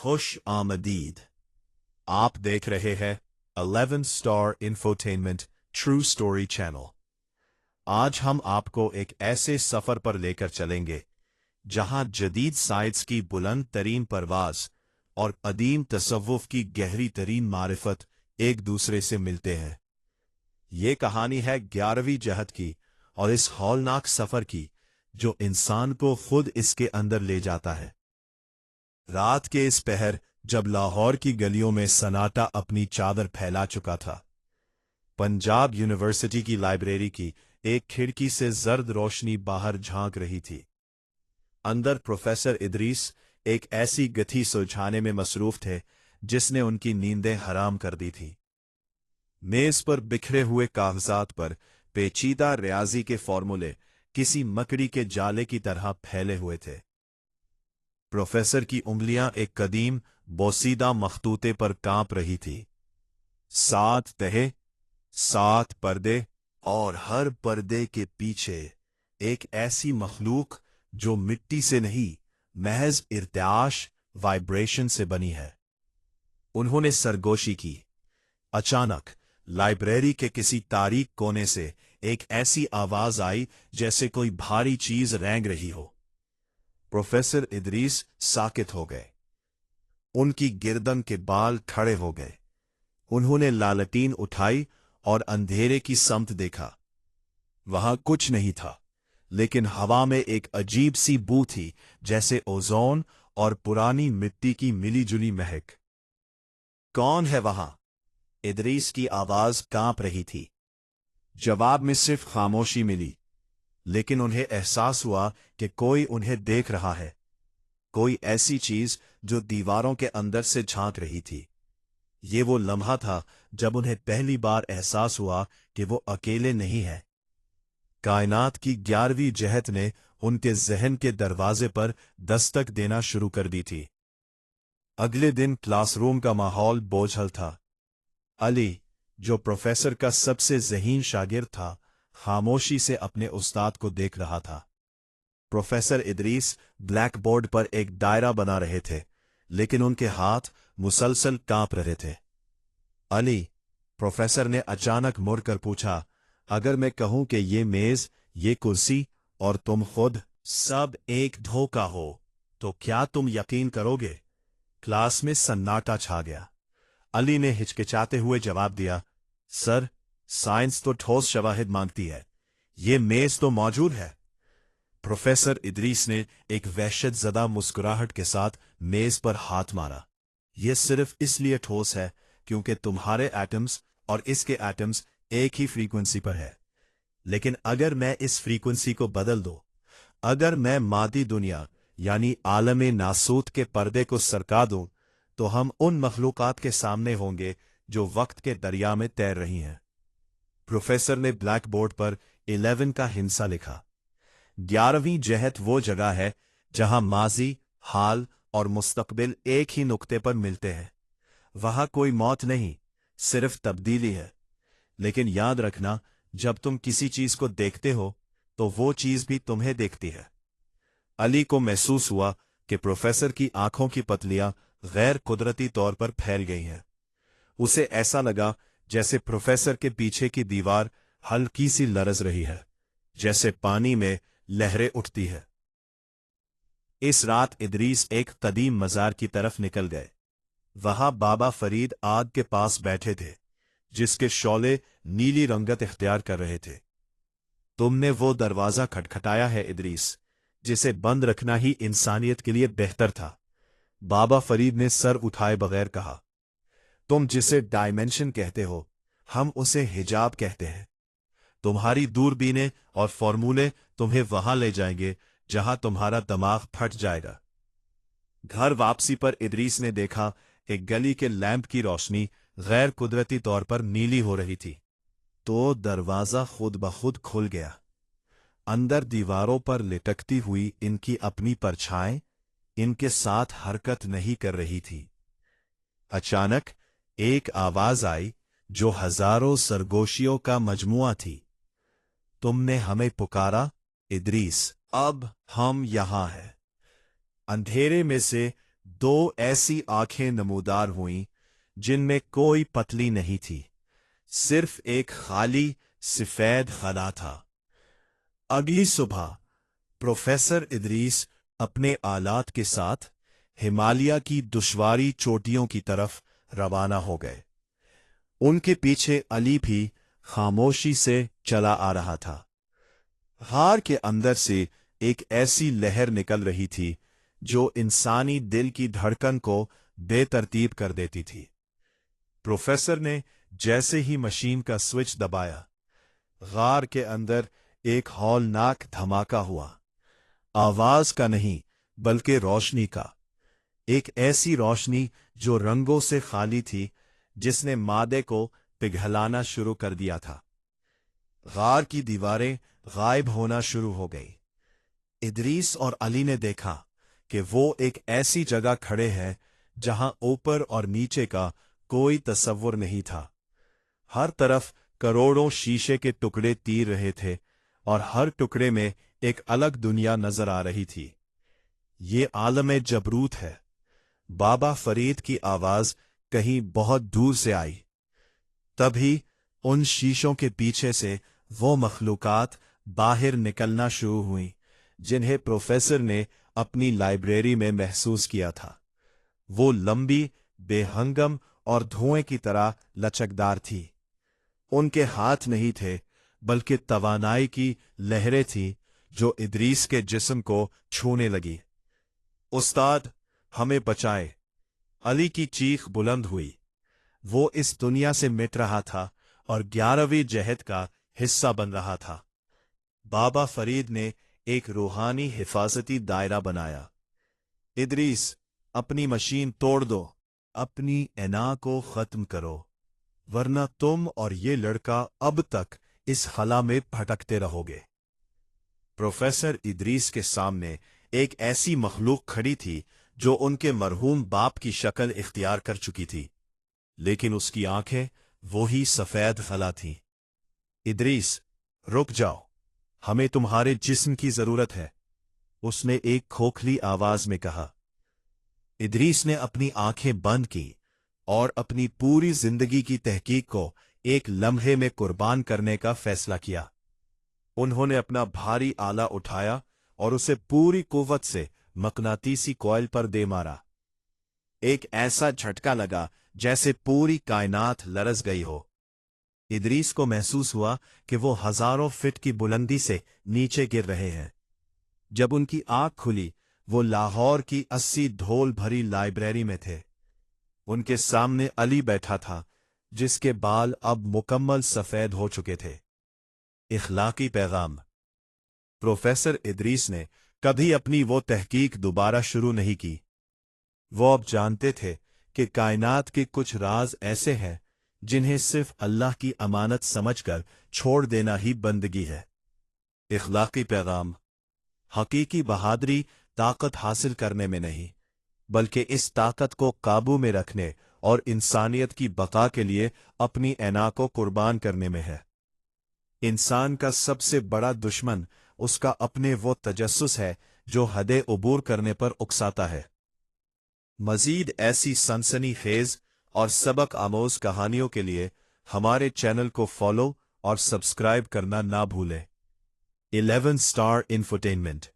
खुश आमदीद। आप देख रहे हैं 11 star infotainment true story channel. आज हम आपको एक ऐसे सफर पर लेकर चलेंगे जहां जदीद साइंस की बुलंद तरीन परवाज और अदीम तसव्वुफ की गहरी तरीन मारिफत एक दूसरे से मिलते हैं। ये कहानी है 11वीं जहद की और इस हौलनाक सफर की जो इंसान को खुद इसके अंदर ले जाता है। रात के इस पहर जब लाहौर की गलियों में सन्नाटा अपनी चादर फैला चुका था, पंजाब यूनिवर्सिटी की लाइब्रेरी की एक खिड़की से जर्द रोशनी बाहर झांक रही थी। अंदर प्रोफेसर इदरीस एक ऐसी गथी सुलझाने में मसरूफ थे जिसने उनकी नींदें हराम कर दी थी। मेज पर बिखरे हुए कागजात पर पेचीदा रियाजी के फॉर्मूले किसी मकड़ी के जाले की तरह फैले हुए थे। प्रोफेसर की उंगलियां एक कदीम बोसीदा मखतूते पर कांप रही थी। 7 तहे, 7 पर्दे और हर पर्दे के पीछे एक ऐसी मखलूक जो मिट्टी से नहीं महज इर्त्याश वाइब्रेशन से बनी है। उन्होंने सरगोशी की। अचानक लाइब्रेरी के किसी तारीक कोने से एक ऐसी आवाज आई जैसे कोई भारी चीज रेंग रही हो। प्रोफेसर इदरीस साकित हो गए। उनकी गिरदन के बाल खड़े हो गए। उन्होंने लालटीन उठाई और अंधेरे की समत देखा। वहां कुछ नहीं था, लेकिन हवा में एक अजीब सी बू थी, जैसे ओजोन और पुरानी मिट्टी की मिलीजुली महक। कौन है वहां? इदरीस की आवाज कांप रही थी। जवाब में सिर्फ खामोशी मिली, लेकिन उन्हें एहसास हुआ कि कोई उन्हें देख रहा है, कोई ऐसी चीज जो दीवारों के अंदर से झांक रही थी। ये वो लम्हा था जब उन्हें पहली बार एहसास हुआ कि वो अकेले नहीं है। कायनात की 11वीं जहद ने उनके जहन के दरवाजे पर दस्तक देना शुरू कर दी थी। अगले दिन क्लासरूम का माहौल बोझल था। अली, जो प्रोफेसर का सबसे ज़हीन शागिर्द था, खामोशी से अपने उस्ताद को देख रहा था। प्रोफेसर इदरीस ब्लैक बोर्ड पर एक दायरा बना रहे थे, लेकिन उनके हाथ मुसलसल कांप रहे थे। अली, प्रोफेसर ने अचानक मुड़कर पूछा, अगर मैं कहूं कि ये मेज, ये कुर्सी और तुम खुद सब एक धोखा हो, तो क्या तुम यकीन करोगे? क्लास में सन्नाटा छा गया। अली ने हिचकिचाते हुए जवाब दिया, सर, साइंस तो ठोस शवाहिद मांगती है, ये मेज तो मौजूद है। प्रोफेसर इदरीस ने एक वहशतज़दा मुस्कुराहट के साथ मेज पर हाथ मारा। यह सिर्फ इसलिए ठोस है क्योंकि तुम्हारे एटम्स और इसके एटम्स एक ही फ्रीक्वेंसी पर है। लेकिन अगर मैं इस फ्रीक्वेंसी को बदल दूं, अगर मैं मादी दुनिया यानी आलमे नासूत के पर्दे को सरका दूं, तो हम उन मखलूकात के सामने होंगे जो वक्त के दरिया में तैर रही हैं। प्रोफेसर ने ब्लैक बोर्ड पर 11 का हिंसा लिखा। 11वीं जहद वो जगह है जहां माजी, हाल और मुस्तकबिल एक ही नुक्ते पर मिलते हैं। वहां कोई मौत नहीं, सिर्फ तब्दीली है। लेकिन याद रखना, जब तुम किसी चीज को देखते हो तो वो चीज भी तुम्हें देखती है। अली को महसूस हुआ कि प्रोफेसर की आंखों की पतलियां गैर कुदरती तौर पर फैल गई हैं। उसे ऐसा लगा जैसे प्रोफेसर के पीछे की दीवार हल्की सी लरज रही है, जैसे पानी में लहरें उठती है। इस रात इदरीस एक कदीम मजार की तरफ निकल गए। वहां बाबा फरीद आग के पास बैठे थे, जिसके शौले नीली रंगत इख्तियार कर रहे थे। तुमने वो दरवाजा खटखटाया है इदरीस, जिसे बंद रखना ही इंसानियत के लिए बेहतर था, बाबा फरीद ने सर उठाए बगैर कहा। तुम जिसे डायमेंशन कहते हो, हम उसे हिजाब कहते हैं। तुम्हारी दूरबीनें और फॉर्मूले तुम्हें वहां ले जाएंगे जहां तुम्हारा दिमाग फट जाएगा। घर वापसी पर इदरीस ने देखा कि गली के लैंप की रोशनी गैर कुदरती तौर पर नीली हो रही थी। तो दरवाजा खुद ब खुद खुल गया। अंदर दीवारों पर लिटकती हुई इनकी अपनी परछाएं इनके साथ हरकत नहीं कर रही थी। अचानक एक आवाज आई जो हजारों सरगोशियों का मजमुआ थी। तुमने हमें पुकारा इदरीस, अब हम यहां हैं। अंधेरे में से दो ऐसी आंखें नमूदार हुईं जिनमें कोई पतली नहीं थी, सिर्फ एक खाली सफेद खला था। अगली सुबह प्रोफेसर इदरीस अपने आलात के साथ हिमालय की दुश्वारी चोटियों की तरफ रवाना हो गए। उनके पीछे अली भी खामोशी से चला आ रहा था। हार के अंदर से एक ऐसी लहर निकल रही थी जो इंसानी दिल की धड़कन को बेतरतीब कर देती थी। प्रोफेसर ने जैसे ही मशीन का स्विच दबाया, गार के अंदर एक हौलनाक धमाका हुआ। आवाज का नहीं, बल्कि रोशनी का। एक ऐसी रोशनी जो रंगों से खाली थी, जिसने मादे को पिघलाना शुरू कर दिया था। गार की दीवारें गायब होना शुरू हो गई। इदरीस और अली ने देखा कि वो एक ऐसी जगह खड़े हैं जहां ऊपर और नीचे का कोई तसव्वुर नहीं था। हर तरफ करोड़ों शीशे के टुकड़े तीर रहे थे और हर टुकड़े में एक अलग दुनिया नजर आ रही थी। ये आलम जबरूत है। बाबा फरीद की आवाज कहीं बहुत दूर से आई। तभी उन शीशों के पीछे से वो मखलूकात बाहर निकलना शुरू हुई जिन्हें प्रोफेसर ने अपनी लाइब्रेरी में महसूस किया था। वो लंबी, बेहंगम और धुएं की तरह लचकदार थी। उनके हाथ नहीं थे, बल्कि तवानाई की लहरें थीं जो इदरीस के जिस्म को छूने लगी। उस्ताद, हमें बचाए! अली की चीख बुलंद हुई। वो इस दुनिया से मिट रहा था और 11वीं जहद का हिस्सा बन रहा था। बाबा फरीद ने एक रूहानी हिफाजती दायरा बनाया। इदरीस, अपनी मशीन तोड़ दो, अपनी एना को खत्म करो, वरना तुम और ये लड़का अब तक इस खला में भटकते रहोगे। प्रोफेसर इदरीस के सामने एक ऐसी मखलूक खड़ी थी जो उनके मरहूम बाप की शक्ल इख्तियार कर चुकी थी, लेकिन उसकी आंखें वही सफेद खला थीं। इदरीस, रुक जाओ, हमें तुम्हारे जिस्म की जरूरत है, उसने एक खोखली आवाज में कहा। इदरीस ने अपनी आंखें बंद की और अपनी पूरी जिंदगी की तहकीक को एक लम्हे में कुर्बान करने का फैसला किया। उन्होंने अपना भारी आला उठाया और उसे पूरी कुव्वत से मकनातीसी कॉइल पर दे मारा। एक ऐसा झटका लगा जैसे पूरी कायनात लरज गई हो। इदरीस को महसूस हुआ कि वो हजारों फीट की बुलंदी से नीचे गिर रहे हैं। जब उनकी आंख खुली, वो लाहौर की 80 ढोल भरी लाइब्रेरी में थे। उनके सामने अली बैठा था, जिसके बाल अब मुकम्मल सफेद हो चुके थे। इखलाकी पैगाम। प्रोफेसर इदरीस ने कभी अपनी वो तहकीक दोबारा शुरू नहीं की। वो अब जानते थे कि कायनात के कुछ राज ऐसे हैं जिन्हें सिर्फ अल्लाह की अमानत समझकर छोड़ देना ही बंदगी है। इखलाकी पैगाम। हकीकी बहादुरी ताकत हासिल करने में नहीं, बल्कि इस ताकत को काबू में रखने और इंसानियत की बका के लिए अपनी एना को कुर्बान करने में है। इंसान का सबसे बड़ा दुश्मन उसका अपने वो तजस्सुस है जो हदे उबूर करने पर उकसाता है। मजीद ऐसी सनसनी खेज और सबक आमोज कहानियों के लिए हमारे चैनल को फॉलो और सब्सक्राइब करना ना भूलें। 11 स्टार इंफोटेनमेंट।